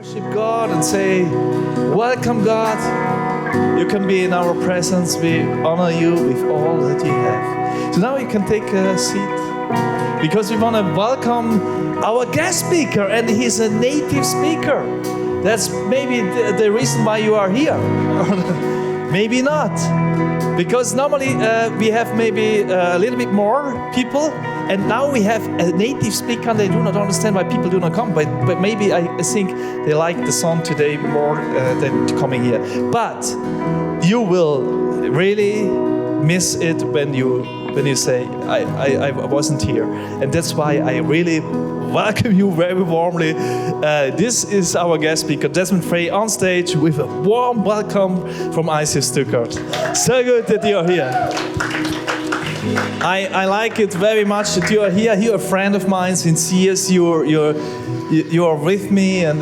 Worship God and say, welcome God. You can be in our presence. We honor you with all that you have. So now you can take a seat because we want to welcome our guest speaker, and he's a native speaker. That's maybe the reason why you are here. Maybe not. Because normally we have maybe a little bit more people, and now we have a native speaker and they do not understand why people do not come. But maybe I think they like the song today more than coming here. But you will really miss it when you say, I wasn't here. And that's why I really welcome you very warmly. This is our guest speaker, Desmond Frey, on stage with a warm welcome from ICF Stuttgart. So good that you're here. I like it very much that you are here. You're a friend of mine since years. You are with me, and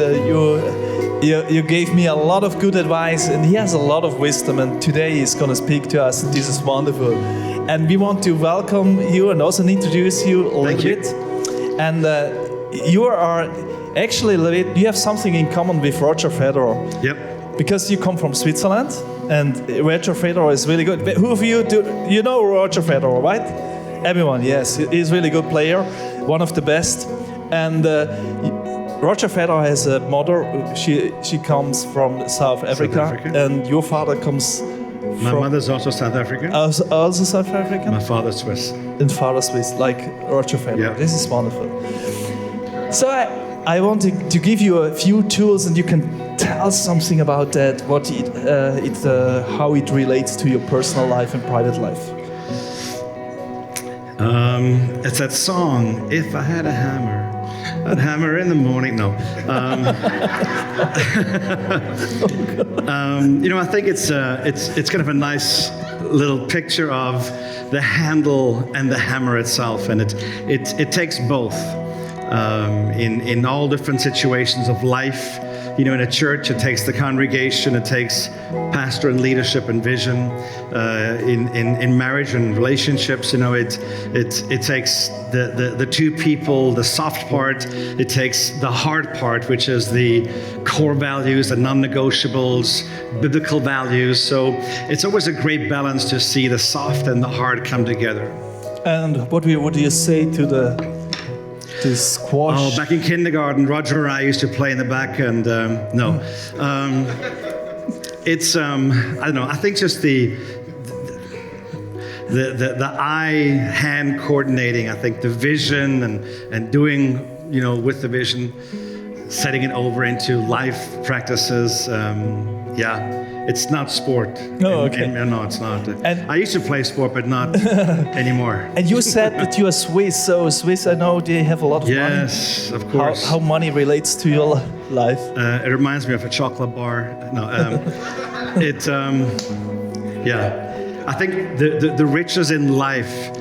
you gave me a lot of good advice, and he has a lot of wisdom, and today he's going to speak to us, and this is wonderful. And we want to welcome you and also introduce you a little bit. And you are actually, you have something in common with Roger Federer. Yep. Because you come from Switzerland, and Roger Federer is really good. Who of you you know Roger Federer, right? Everyone, yes. He's a really good player, one of the best. And Roger Federer has a mother. She comes from South Africa, and your father comes My mother's also South African. Also South African? My father's Swiss. And father Swiss, like Roger Federer. Yeah. This is wonderful. So I want to give you a few tools, and you can tell something about that, what how it relates to your personal life and private life. It's that song, If I Had a Hammer, I'd hammer in the morning. No. I think it's kind of a nice little picture of the handle and the hammer itself, and it takes both in all different situations of life. In a church, it takes the congregation, it takes pastor and leadership and vision. In marriage and relationships, it takes the two people, the soft part. It takes the hard part, which is the core values, the non-negotiables, biblical values. So it's always a great balance to see the soft and the hard come together. And what do you say to the squash? Oh, back in kindergarten, Roger and I used to play in the back, and it's I don't know. I think just the eye-hand coordinating. I think the vision and doing with the vision, setting it over into life practices. It's not sport. No, okay. No, it's not. I used to play sport, but not anymore. And you said that you are Swiss. So Swiss, I know they have a lot of money. Yes, of course. How money relates to your life? It reminds me of a chocolate bar. No, I think the riches in life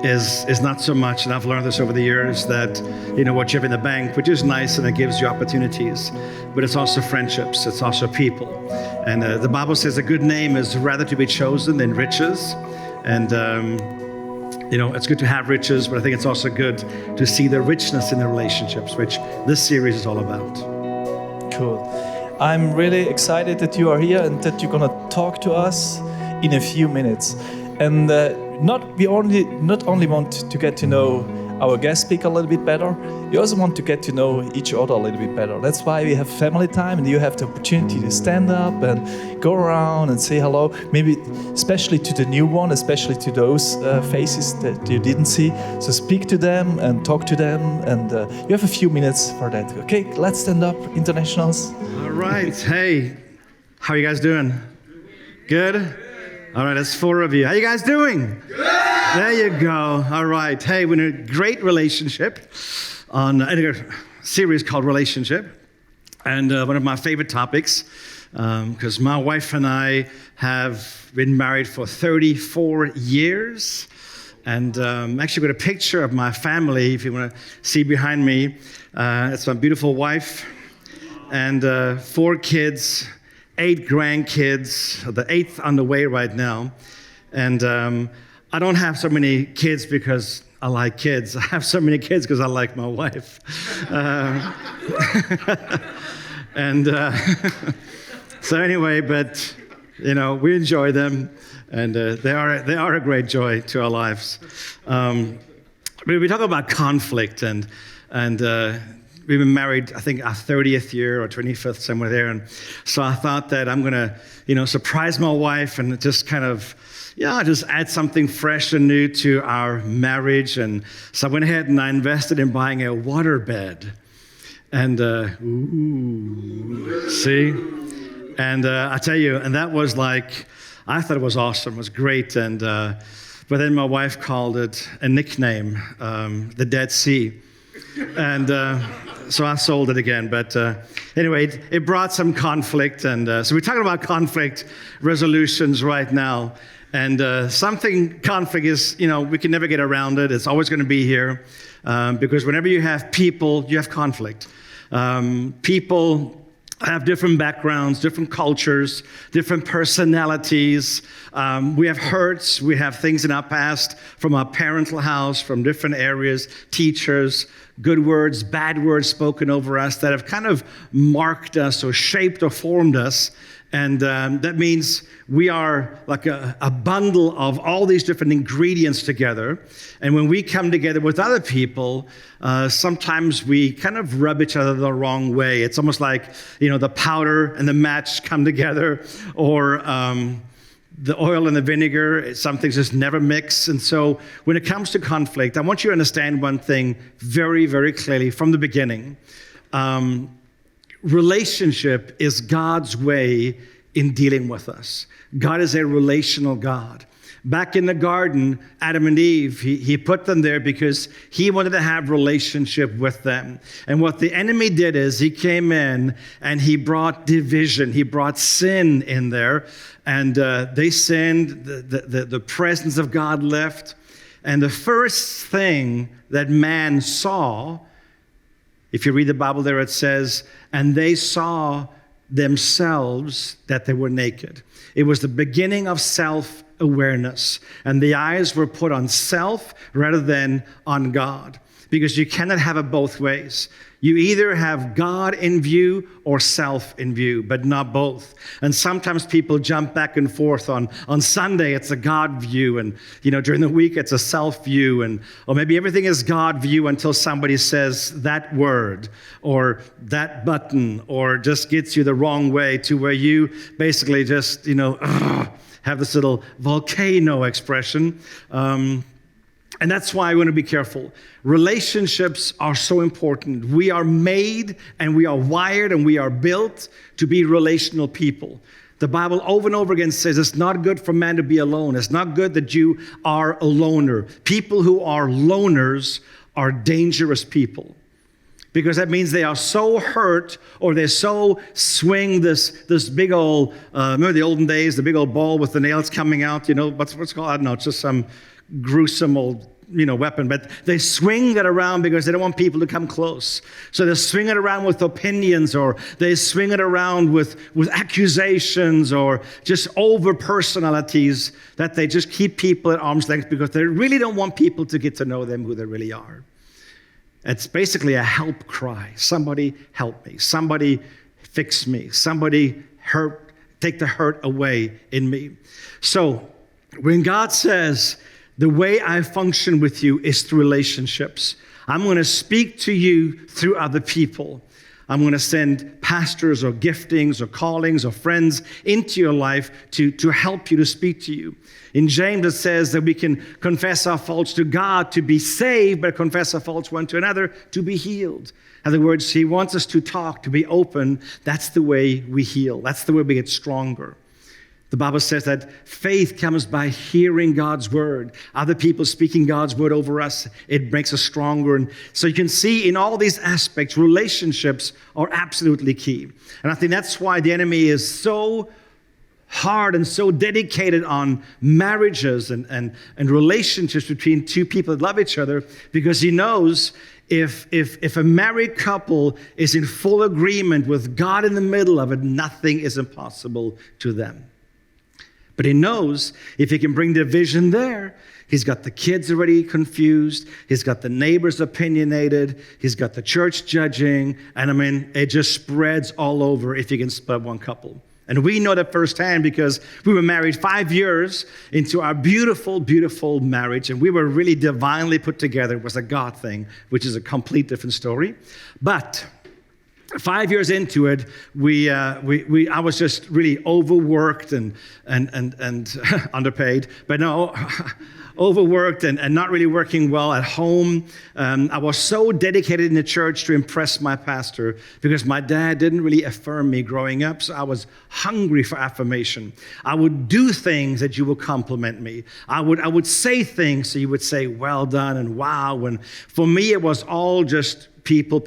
is not so much, and I've learned this over the years, that what you have in the bank, which is nice and it gives you opportunities, but it's also friendships, it's also people. And the Bible says a good name is rather to be chosen than riches. And it's good to have riches, but I think it's also good to see the richness in the relationships, which this series is all about. Cool. I'm really excited that you are here and that you're gonna talk to us in a few minutes. And not only want to get to know our guest speaker a little bit better, you also want to get to know each other a little bit better. That's why we have family time, and you have the opportunity to stand up and go around and say hello, maybe especially to the new one, especially to those faces that you didn't see. So speak to them and talk to them, and you have a few minutes for that. Okay, let's stand up, internationals. All right. Hey, how are you guys doing? Good? All right, that's 4 of you. How you guys doing? Good. There you go. All right. Hey, we're in a great relationship on a series called Relationship. And one of my favorite topics, because my wife and I have been married for 34 years. And actually got a picture of my family, if you want to see behind me. It's my beautiful wife and 4 kids, 8 grandkids, the 8th on the way right now. And I don't have so many kids because I like kids. I have so many kids because I like my wife. And so anyway, but we enjoy them, and they are a great joy to our lives. But we talk about conflict, and we've been married, I think, our 30th year or 25th, somewhere there. And so I thought that I'm going to, surprise my wife and just kind of, just add something fresh and new to our marriage. And so I went ahead and I invested in buying a waterbed. And, see? And I tell you, and that was like, I thought it was awesome. It was great. And, but then my wife called it a nickname, the Dead Sea. And so I sold it again. But anyway, it brought some conflict. And so we're talking about conflict resolutions right now. And conflict is, we can never get around it. It's always going to be here. Because whenever you have people, you have conflict. People have different backgrounds, different cultures, different personalities. We have hurts. We have things in our past from our parental house, from different areas, teachers, good words, bad words spoken over us that have kind of marked us or shaped or formed us. And that means we are like a bundle of all these different ingredients together. And when we come together with other people, sometimes we kind of rub each other the wrong way. It's almost like, the powder and the match come together, or the oil and the vinegar. Some things just never mix. And so when it comes to conflict, I want you to understand one thing very, very clearly from the beginning. Relationship is God's way in dealing with us. God is a relational God. Back in the garden, Adam and Eve, he put them there because he wanted to have relationship with them. And what the enemy did is he came in and he brought division. He brought sin in there. And they sinned. The presence of God left. And the first thing that man saw, if you read the Bible there, it says, and they saw themselves that they were naked. It was the beginning of self-awareness. And the eyes were put on self rather than on God. Because you cannot have it both ways. You either have God in view or self in view, but not both. And sometimes people jump back and forth. On Sunday, it's a God view. And, during the week, it's a self view. Or maybe everything is God view until somebody says that word or that button or just gets you the wrong way to where you basically just, have this little volcano expression. And that's why I want to be careful. Relationships are so important. We are made and we are wired and we are built to be relational people. The Bible over and over again says it's not good for man to be alone. It's not good that you are a loner. People who are loners are dangerous people. Because that means they are so hurt or they're so swing this big old, remember the olden days, the big old ball with the nails coming out, what's it called? I don't know, it's just some gruesome old weapon, but they swing it around because they don't want people to come close. So they swing it around with opinions, or they swing it around with accusations, or just over personalities that they just keep people at arm's length because they really don't want people to get to know them who they really are. It's basically a help cry. Somebody help me. Somebody fix me. Somebody take the hurt away in me. So when God says, the way I function with you is through relationships. I'm going to speak to you through other people. I'm going to send pastors or giftings or callings or friends into your life to help you, to speak to you. In James, it says that we can confess our faults to God to be saved, but confess our faults one to another to be healed. In other words, he wants us to talk, to be open. That's the way we heal. That's the way we get stronger. The Bible says that faith comes by hearing God's word. Other people speaking God's word over us, it makes us stronger. And so you can see in all these aspects, relationships are absolutely key. And I think that's why the enemy is so hard and so dedicated on marriages and relationships between two people that love each other, because he knows if a married couple is in full agreement with God in the middle of it, nothing is impossible to them. But he knows if he can bring division there, He's got the kids already confused. He's got the neighbors opinionated. He's got the church judging. And I mean, it just spreads all over if you can split one couple. And we know that firsthand because we were married 5 years into our beautiful, beautiful marriage. And we were really divinely put together. It was a God thing, which is a complete different story. But 5 years into it, I was just really overworked and underpaid. But no, overworked and not really working well at home. I was so dedicated in the church to impress my pastor because my dad didn't really affirm me growing up, so I was hungry for affirmation. I would do things that you would compliment me. I would say things so you would say, well done and wow. And for me, it was all just people.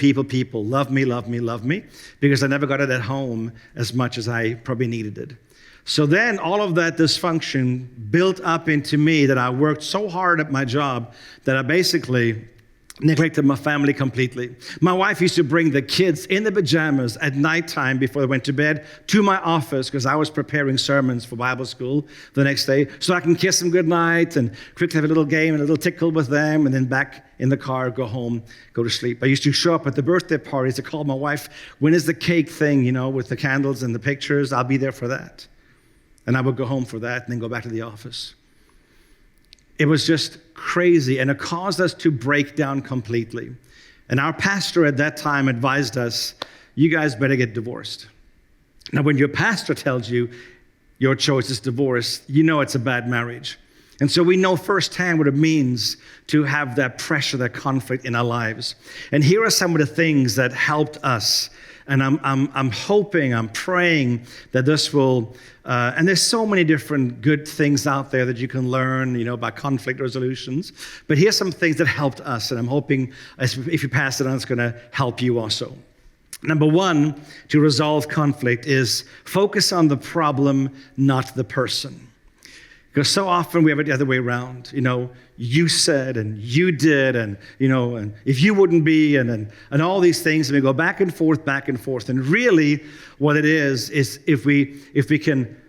Love me, love me, love me, because I never got it at home as much as I probably needed it. So then all of that dysfunction built up into me that I worked so hard at my job that I basically neglected my family completely. My wife used to bring the kids in the pajamas at nighttime before they went to bed to my office because I was preparing sermons for Bible school the next day so I can kiss them goodnight and quickly have a little game and a little tickle with them and then back in the car, go home, go to sleep. I used to show up at the birthday parties. I called my wife, when is the cake thing, with the candles and the pictures? I'll be there for that. And I would go home for that and then go back to the office. It was just crazy, and it caused us to break down completely. And our pastor at that time advised us, you guys better get divorced. Now, when your pastor tells you your choice is divorce, you know it's a bad marriage. And so we know firsthand what it means to have that pressure, that conflict in our lives. And here are some of the things that helped us. And I'm hoping, I'm praying that this will, and there's so many different good things out there that you can learn, about conflict resolutions. But here's some things that helped us, and I'm hoping if you pass it on, it's going to help you also. Number one, to resolve conflict is focus on the problem, not the person. Because so often we have it the other way around. You said and you did and if you wouldn't be and all these things, and we go back and forth. And really what it is if we can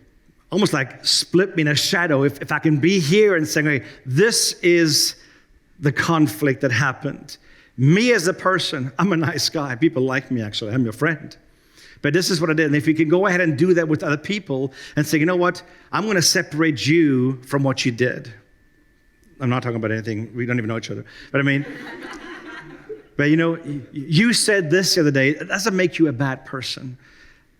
almost like split me in a shadow, if I can be here and say, okay, this is the conflict that happened. Me as a person, I'm a nice guy. People like me, actually. I'm your friend. But this is what I did. And if you can go ahead and do that with other people and say, you know what, I'm going to separate you from what you did. I'm not talking about anything. We don't even know each other. But you said this the other day. It doesn't make you a bad person.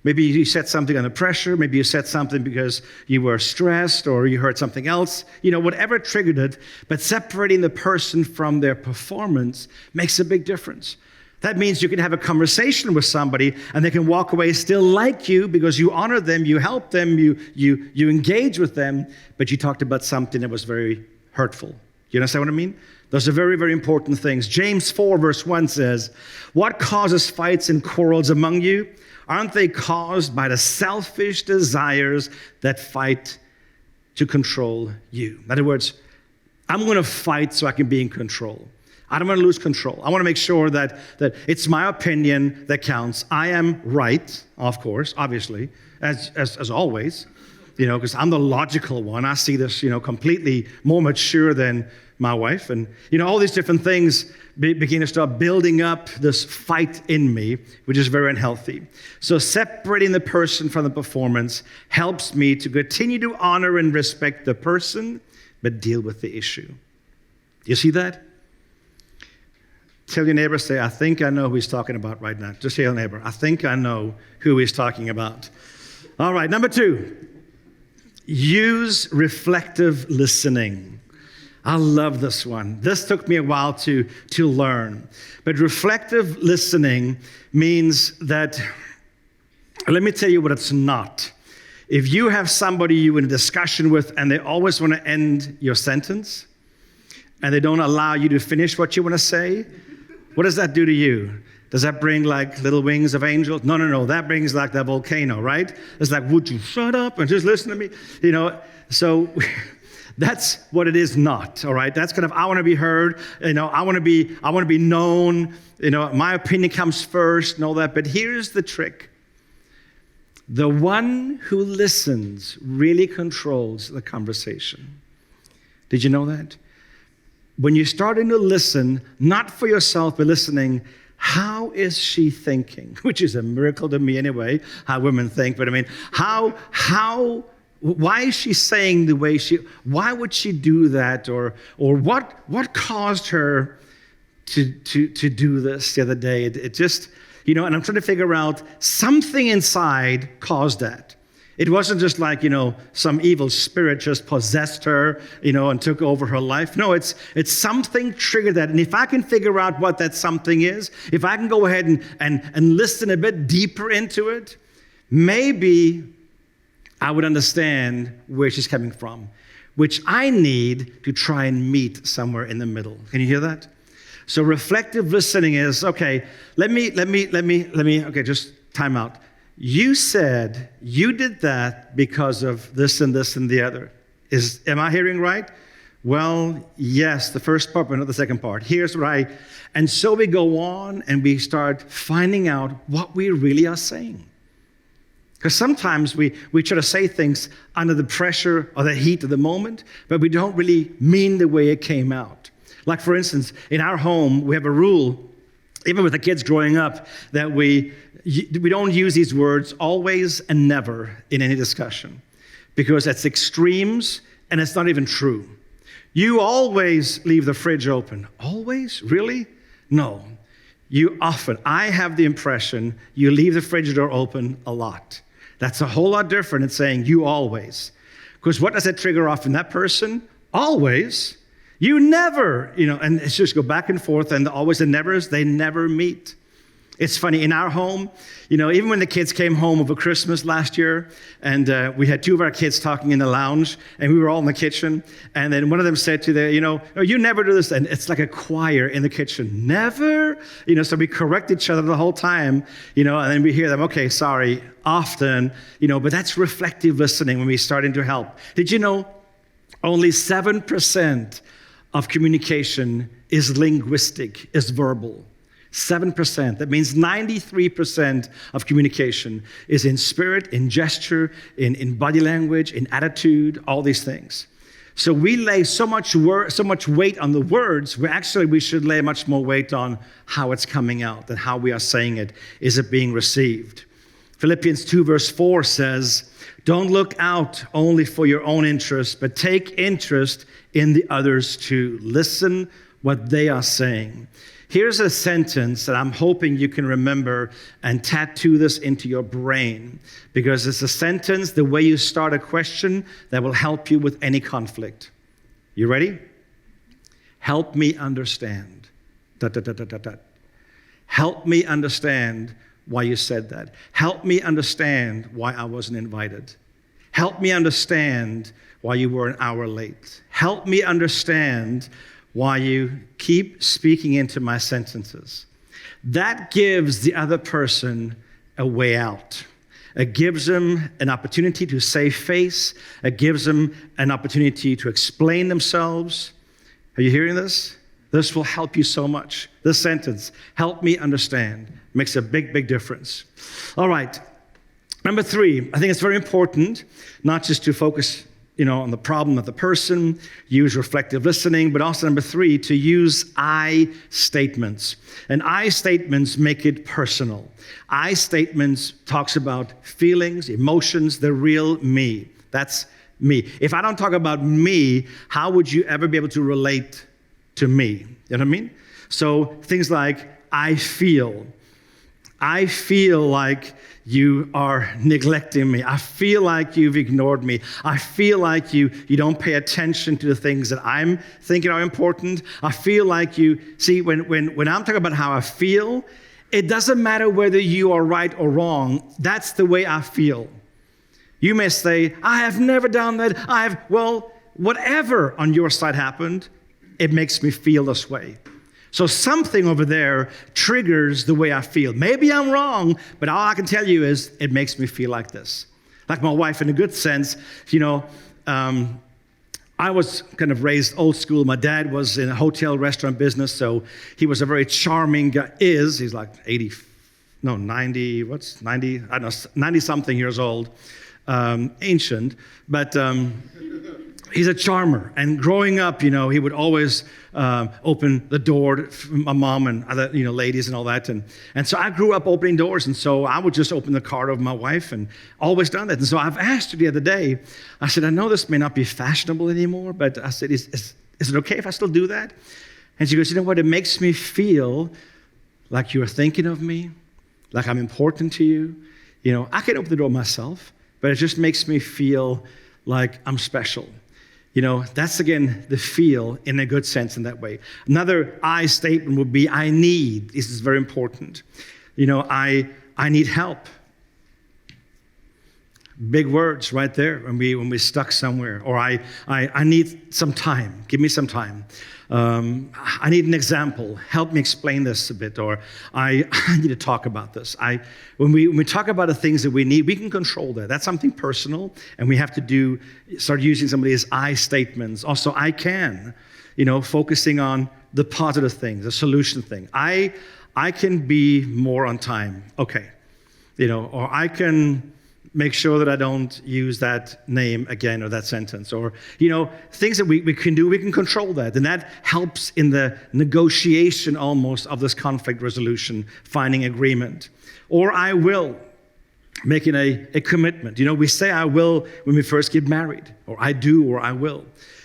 Maybe you said something under pressure. Maybe you said something because you were stressed or you heard something else. Whatever triggered it. But separating the person from their performance makes a big difference. That means you can have a conversation with somebody and they can walk away still like you because you honor them, you help them, you engage with them, but you talked about something that was very hurtful. You understand what I mean? Those are very, very important things. James 4 verse 1 says, what causes fights and quarrels among you? Aren't they caused by the selfish desires that fight to control you? In other words, I'm going to fight so I can be in control. I don't want to lose control. I want to make sure that it's my opinion that counts. I am right, of course, obviously, as always, because I'm the logical one. I see this, completely more mature than my wife. And, all these different things begin to start building up this fight in me, which is very unhealthy. So separating the person from the performance helps me to continue to honor and respect the person, but deal with the issue. You see that? Tell your neighbor, say, I think I know who he's talking about right now. Just tell your neighbor, I think I know who he's talking about. All right, number 2, use reflective listening. I love this one. This took me a while to learn. But reflective listening means that, let me tell you what it's not. If you have somebody you're in a discussion with and they always want to end your sentence and they don't allow you to finish what you want to say, what does that do to you? Does that bring like little wings of angels? No. That brings like that volcano, right? It's like, would you shut up and just listen to me? So that's what it is not, all right? That's kind of, I want to be heard. I want to be known. My opinion comes first and all that. But here's the trick. The one who listens really controls the conversation. Did you know that? When you're starting to listen, not for yourself, but listening, how is she thinking? Which is a miracle to me anyway, how women think. But I mean, why is she saying the way why would she do that? Or what caused her to do this the other day? It just, and I'm trying to figure out, something inside caused that. It wasn't just like, some evil spirit just possessed her, and took over her life. No, it's something triggered that. And if I can figure out what that something is, if I can go ahead and listen a bit deeper into it, maybe I would understand where she's coming from, which I need to try and meet somewhere in the middle. Can you hear that? So reflective listening is, okay, let me, okay, just time out. You said you did that because of this and this and the other. Am I hearing right? Well, yes, the first part, but not the second part. Here's what and so we go on and we start finding out what we really are saying. Because sometimes we try to say things under the pressure or the heat of the moment, but we don't really mean the way it came out. Like, for instance, in our home, we have a rule, even with the kids growing up, that we don't use these words always and never in any discussion, because it's extremes and it's not even true. You always leave the fridge open. Always? Really? No. You often. I have the impression you leave the fridge door open a lot. That's a whole lot different than saying you always. Because what does that trigger off in that person? Always. You never, and it's just go back and forth, and the always and nevers, they never meet. It's funny, in our home, even when the kids came home over Christmas last year, and we had two of our kids talking in the lounge, and we were all in the kitchen, and then one of them said to oh, you never do this, and it's like a choir in the kitchen. Never? So we correct each other the whole time, and then we hear them, okay, sorry, often, but that's reflective listening when we starting to help. Did you know only 7% of communication is linguistic, is verbal? 7%. That means 93% of communication is in spirit, in gesture, in body language, in attitude, all these things. So we lay so much weight on the words, where actually we should lay much more weight on how it's coming out and how we are saying it. Is it being received? Philippians 2 verse 4 says, don't look out only for your own interest, but take interest in the others too. Listen what they are saying. Here's a sentence that I'm hoping you can remember and tattoo this into your brain, because it's a sentence, the way you start a question, that will help you with any conflict. You ready? Help me understand. Help me understand why you said that. Help me understand why I wasn't invited. Help me understand why you were an hour late. Help me understand why you keep speaking into my sentences. That gives the other person a way out. It gives them an opportunity to save face. It gives them an opportunity to explain themselves. Are you hearing this? This will help you so much. This sentence, help me understand, makes a big, big difference. All right. Number 3, I think it's very important not just to focus on the problem of the person, use reflective listening, but also number 3, to use I statements. And I statements make it personal. I statements talks about feelings, emotions, the real me. That's me. If I don't talk about me, how would you ever be able to relate to me? You know what I mean? So things like, I feel like you are neglecting me. I feel like you've ignored me. I feel like you don't pay attention to the things that I'm thinking are important. I feel like when I'm talking about how I feel, it doesn't matter whether you are right or wrong. That's the way I feel. You may say, I have never done that. Whatever on your side happened, it makes me feel this way. So something over there triggers the way I feel. Maybe I'm wrong, but all I can tell you is it makes me feel like this. Like my wife, in a good sense, I was kind of raised old school. My dad was in a hotel restaurant business, so he was a very charming guy. He's like 90, I don't know, 90-something years old, ancient. But he's a charmer. And growing up, he would always open the door for my mom and other, ladies and all that. And so I grew up opening doors. And so I would just open the car of my wife and always done that. And so I've asked her the other day, I said, I know this may not be fashionable anymore, but I said, is it okay if I still do that? And she goes, you know what? It makes me feel like you're thinking of me, like I'm important to you. I can open the door myself, but it just makes me feel like I'm special. That's, again, the feel in a good sense in that way. Another I statement would be, I need. This is very important. I need help. Big words right there when we're stuck somewhere. Or I need some time. Give me some time. I need an example. Help me explain this a bit. Or I need to talk about this. When we talk about the things that we need, we can control that. That's something personal, and we have to start using some of these I statements. Also, I can, focusing on the positive things, the solution thing. I can be more on time. Okay. Or I can make sure that I don't use that name again or that sentence. Or, things that we can do, we can control that. And that helps in the negotiation almost of this conflict resolution, finding agreement. Or I will, making a commitment. We say I will when we first get married. Or I do, or I will.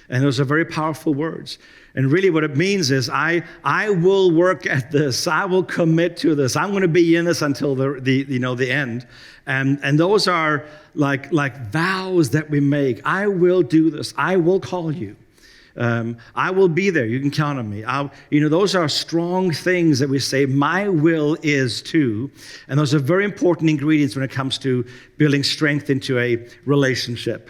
And those are very powerful words. And really what it means is I will work at this. I will commit to this. I'm going to be in this until the end. And those are like vows that we make. I will do this. I will call you. I will be there. You can count on me. Those are strong things that we say, my will is to. And those are very important ingredients when it comes to building strength into a relationship.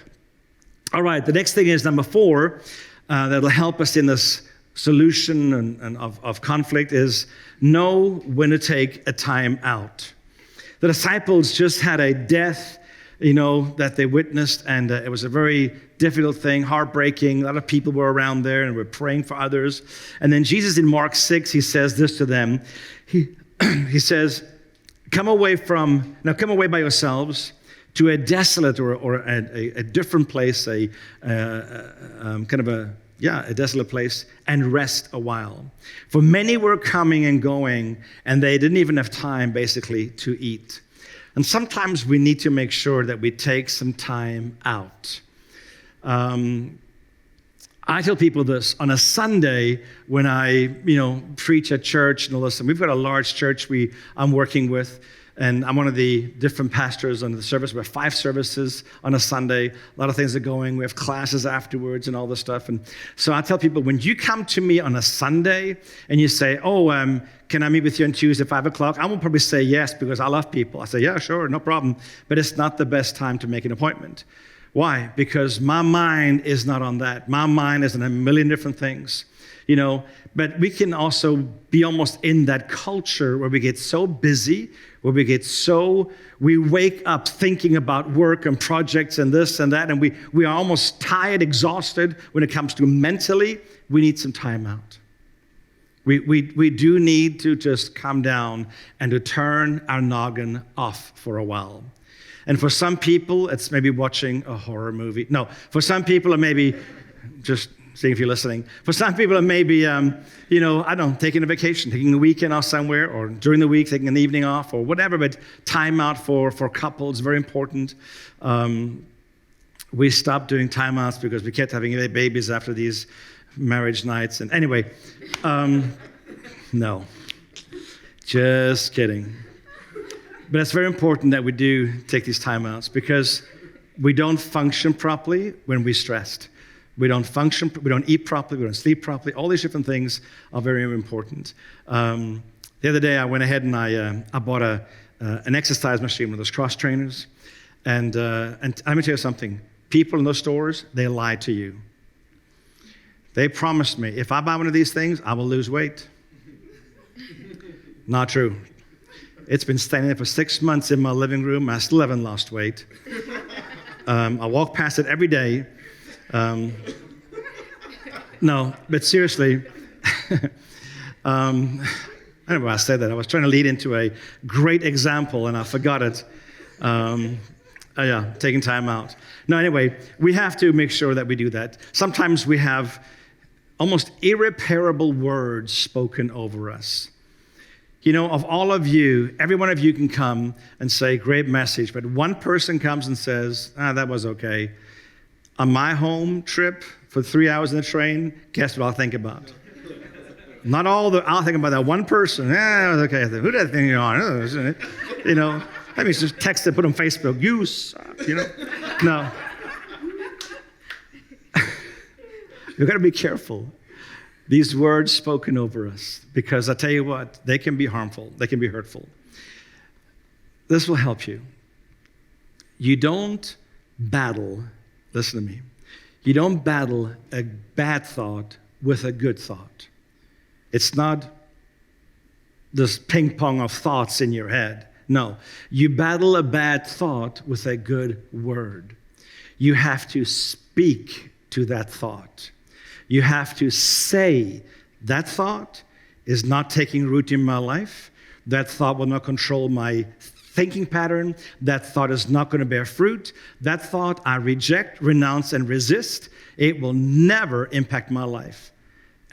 All right, the next thing is number 4. That'll help us in this solution and of conflict is know when to take a time out. The disciples just had a death, that they witnessed, and it was a very difficult thing, heartbreaking. A lot of people were around there and were praying for others. And then Jesus in Mark 6, he says this to them. He says, come away by yourselves to a desolate or a different place, a desolate place, and rest a while. For many were coming and going, and they didn't even have time, basically, to eat. And sometimes we need to make sure that we take some time out. I tell people this, on a Sunday when I, preach at church, and listen, we've got a large church I'm working with, and I'm one of the different pastors on the service. We have 5 services on a Sunday. A lot of things are going. We have classes afterwards and all this stuff. And so I tell people, when you come to me on a Sunday and you say, can I meet with you on Tuesday at 5 o'clock? I will probably say yes because I love people. I say, yeah, sure, no problem. But it's not the best time to make an appointment. Why? Because my mind is not on that. My mind is on a million different things. But we can also be almost in that culture where we get so busy, where we wake up thinking about work and projects and this and that, and we are almost tired, exhausted when it comes to mentally. We need some time out. We do need to just come down and to turn our noggin off for a while. And for some people, it's maybe watching a horror movie. No, for some people, it may be just seeing if you're listening. For some people, it may be, taking a vacation, taking a weekend off somewhere, or during the week, taking an evening off, or whatever, but time out for couples, very important. We stopped doing timeouts because we kept having babies after these marriage nights. And anyway, no, just kidding. But it's very important that we do take these timeouts because we don't function properly when we're stressed. We don't function, we don't eat properly, we don't sleep properly. All these different things are very, very important. The other day, I went ahead and I bought an exercise machine, one of those cross trainers. And let me tell you something. People in those stores, they lie to you. They promised me, if I buy one of these things, I will lose weight. Not true. It's been standing there for 6 months in my living room. I still haven't lost weight. I walk past it every day. No, but seriously, I don't know why I said that. I was trying to lead into a great example, and I forgot it. Oh yeah, taking time out. No, anyway, we have to make sure that we do that. Sometimes we have almost irreparable words spoken over us. You know, of all of you, every one of you can come and say, great message, but one person comes and says, that was okay. On my home trip for 3 hours in the train, guess what I'll think about? Not I'll think about that one person. It was okay. Who did that thing on? You know, let me just text and put on Facebook. You suck, you know? No. You've got to be careful. These words spoken over us, because I tell you what, they can be harmful. They can be hurtful. This will help you. You don't battle, listen to me, you don't battle a bad thought with a good thought. It's not this ping pong of thoughts in your head. No, you battle a bad thought with a good word. You have to speak to that thought. You have to say, that thought is not taking root in my life. That thought will not control my thinking pattern. That thought is not going to bear fruit. That thought I reject, renounce, and resist. It will never impact my life.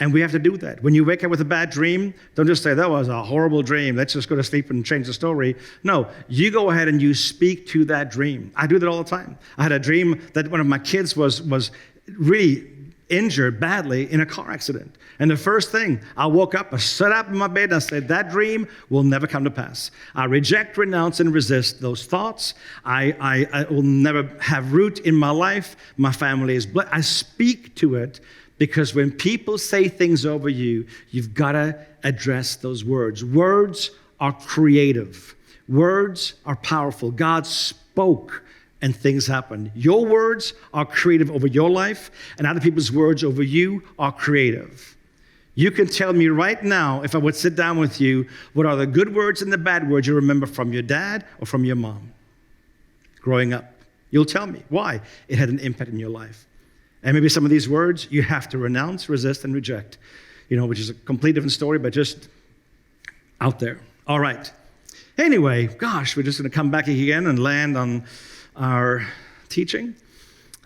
And we have to do that. When you wake up with a bad dream, don't just say, that was a horrible dream. Let's just go to sleep and change the story. No, you go ahead and you speak to that dream. I do that all the time. I had a dream that one of my kids was really injured badly in a car accident. And the first thing, I woke up, I sat up in my bed, and I said, that dream will never come to pass. I reject, renounce, and resist those thoughts. I will never have root in my life. My family is blessed. I speak to it, because when people say things over you, you've got to address those words. Words are creative. Words are powerful. God spoke and things happened. Your words are creative over your life, and other people's words over you are creative. You can tell me right now, if I would sit down with you, what are the good words and the bad words you remember from your dad or from your mom growing up. You'll tell me why it had an impact in your life. And maybe some of these words you have to renounce, resist, and reject, which is a complete different story, but just out there. All right. Anyway, gosh, we're just going to come back again and land on our teaching.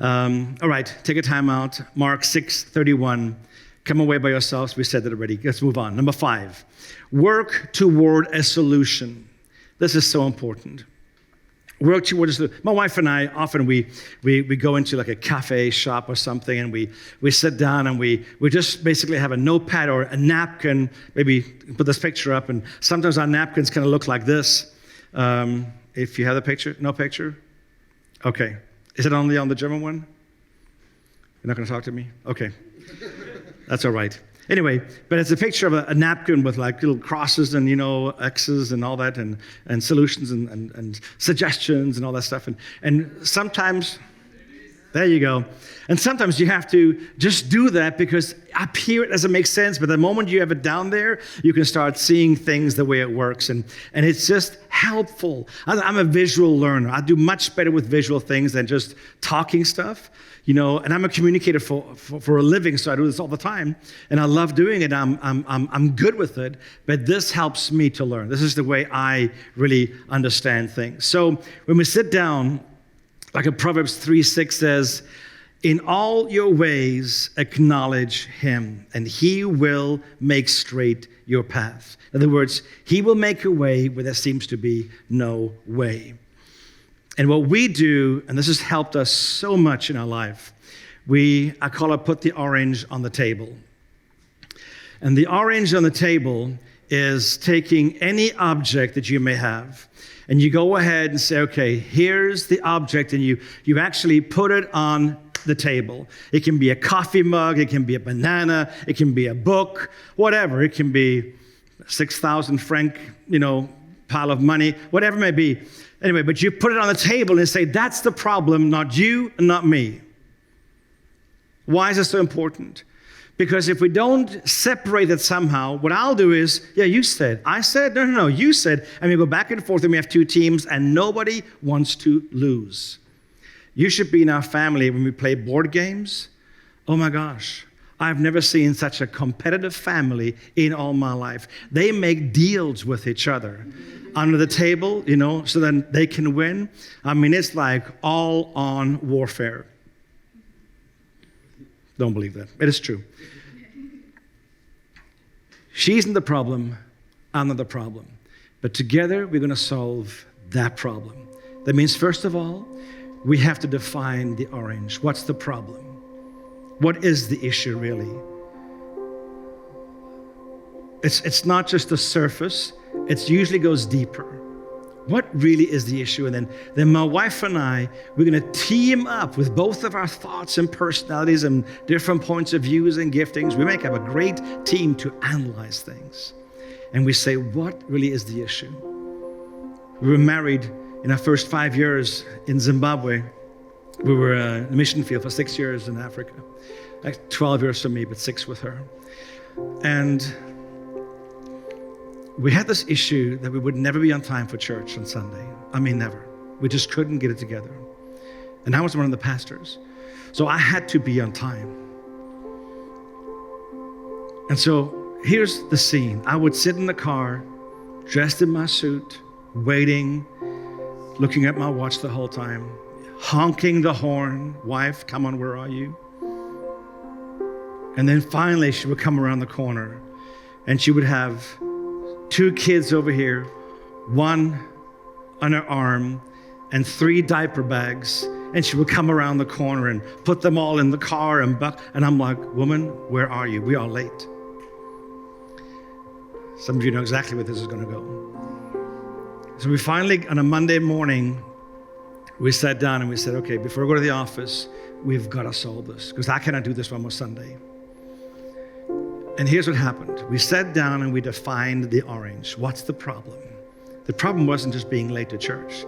All right, take a time out. Mark 6:31. Come away by yourselves. We said that already. Let's move on. Number 5, work toward a solution. This is so important. Work toward a solution. My wife and I, often we go into like a cafe shop or something, and we sit down and we just basically have a notepad or a napkin. Maybe put this picture up, and sometimes our napkins kind of look like this. If you have the picture, no picture? Okay. Is it only on the German one? You're not going to talk to me? Okay. That's all right. Anyway, but it's a picture of a napkin with like little crosses and, X's and all that, and solutions and suggestions and all that stuff. And sometimes, there you go. And sometimes you have to just do that because up here it doesn't make sense, but the moment you have it down there, you can start seeing things the way it works. And it's just helpful. I'm a visual learner. I do much better with visual things than just talking stuff. And I'm a communicator for a living, so I do this all the time, and I love doing it. I'm good with it, but this helps me to learn. This is the way I really understand things. So when we sit down, like in Proverbs 3:6 says, in all your ways acknowledge him, and he will make straight your path. In other words, he will make a way where there seems to be no way. And what we do, and this has helped us so much in our life, I call it put the orange on the table. And the orange on the table is taking any object that you may have, and you go ahead and say, okay, here's the object, and you actually put it on the table. It can be a coffee mug, it can be a banana, it can be a book, whatever. It can be 6,000 franc, pile of money, whatever it may be. Anyway, but you put it on the table and say, that's the problem, not you and not me. Why is it so important? Because if we don't separate it somehow, what I'll do is, yeah, you said, I said, no, you said, and we go back and forth, and we have 2 teams, and nobody wants to lose. You should be in our family when we play board games. Oh my gosh, I've never seen such a competitive family in all my life. They make deals with each other under the table, so then they can win. I mean, it's like all-on warfare. Don't believe that. It is true. She's not the problem. I'm not the problem. But together, we're going to solve that problem. That means, first of all, we have to define the orange. What's the problem? What is the issue, really? It's not just the surface. It usually goes deeper. What really is the issue? And then my wife and I, we're going to team up with both of our thoughts and personalities and different points of views and giftings. We make up a great team to analyze things. And we say, what really is the issue? We were married in our first 5 years in Zimbabwe. We were in the mission field for 6 years in Africa. Like 12 years for me, but 6 with her. And we had this issue that we would never be on time for church on Sunday. I mean, never. We just couldn't get it together. And I was one of the pastors. So I had to be on time. And so here's the scene. I would sit in the car, dressed in my suit, waiting, looking at my watch the whole time, honking the horn. Wife, come on, where are you? And then finally she would come around the corner and she would have 2 kids over here, 1 on her arm, and 3 diaper bags. And she would come around the corner and put them all in the car and I'm like, woman, where are you? We are late. Some of you know exactly where this is going to go. So we finally, on a Monday morning, we sat down and we said, okay, before we go to the office, we've got to solve this because I cannot do this one more Sunday. And here's what happened. We sat down and we defined the orange. What's the problem? The problem wasn't just being late to church.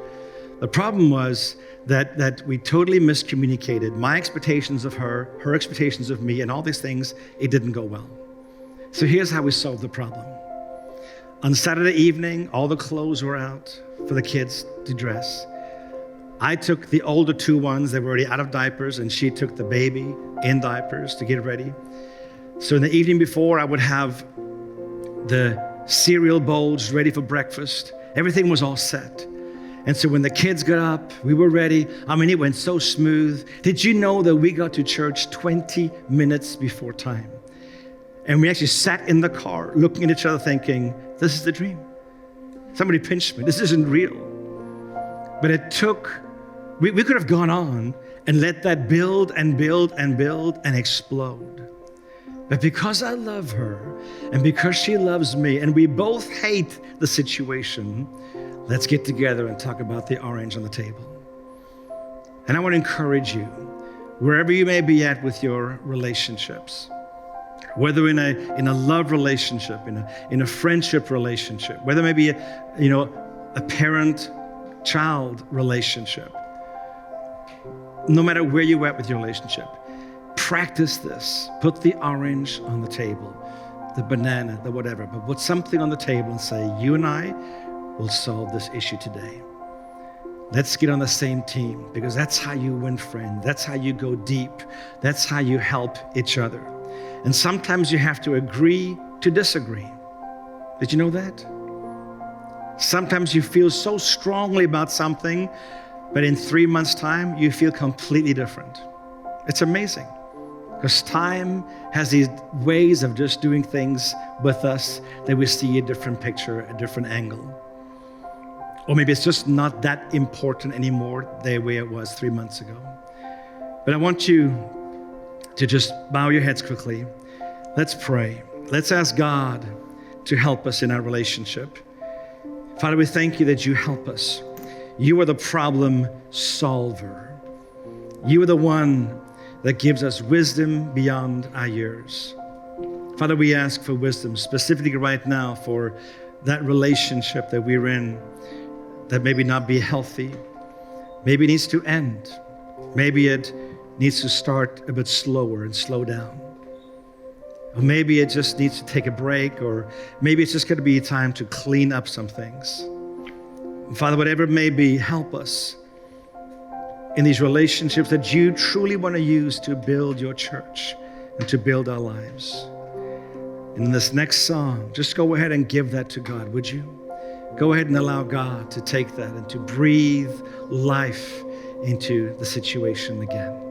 The problem was that we totally miscommunicated. My expectations of her expectations of me, and all these things, it didn't go well. So here's how we solved the problem. On Saturday evening, all the clothes were out for the kids to dress. I took the older 2 ones that were already out of diapers, and she took the baby in diapers to get ready. So in the evening before, I would have the cereal bowls ready for breakfast. Everything was all set. And so when the kids got up, we were ready. I mean, it went so smooth. Did you know that we got to church 20 minutes before time? And we actually sat in the car looking at each other thinking, this is the dream. Somebody pinched me. This isn't real. But it took, we could have gone on and let that build and build and build and explode. But because I love her and because she loves me and we both hate the situation, let's get together and talk about the orange on the table. And I want to encourage you, wherever you may be at with your relationships, whether in a love relationship, in a friendship relationship, whether it may be a parent-child relationship, no matter where you're at with your relationship, practice this. Put the orange on the table, the banana, the whatever, but put something on the table and say, you and I will solve this issue today. Let's get on the same team because that's how you win friends. That's how you go deep. That's how you help each other. And sometimes you have to agree to disagree. Did you know that? Sometimes you feel so strongly about something, but in 3 months' time, you feel completely different. It's amazing. Because time has these ways of just doing things with us that we see a different picture, a different angle. Or maybe it's just not that important anymore the way it was 3 months ago. But I want you to just bow your heads quickly. Let's pray. Let's ask God to help us in our relationship. Father, we thank you that you help us. You are the problem solver. You are the one that gives us wisdom beyond our years. Father, we ask for wisdom specifically right now for that relationship that we're in that maybe not be healthy. Maybe it needs to end. Maybe it needs to start a bit slower and slow down. Or maybe it just needs to take a break, or maybe it's just going to be time to clean up some things. Father, whatever it may be, help us in these relationships that you truly want to use to build your church. and to build our lives. In this next song, just go ahead and give that to God, would you? Go ahead and allow God to take that and to breathe life into the situation again.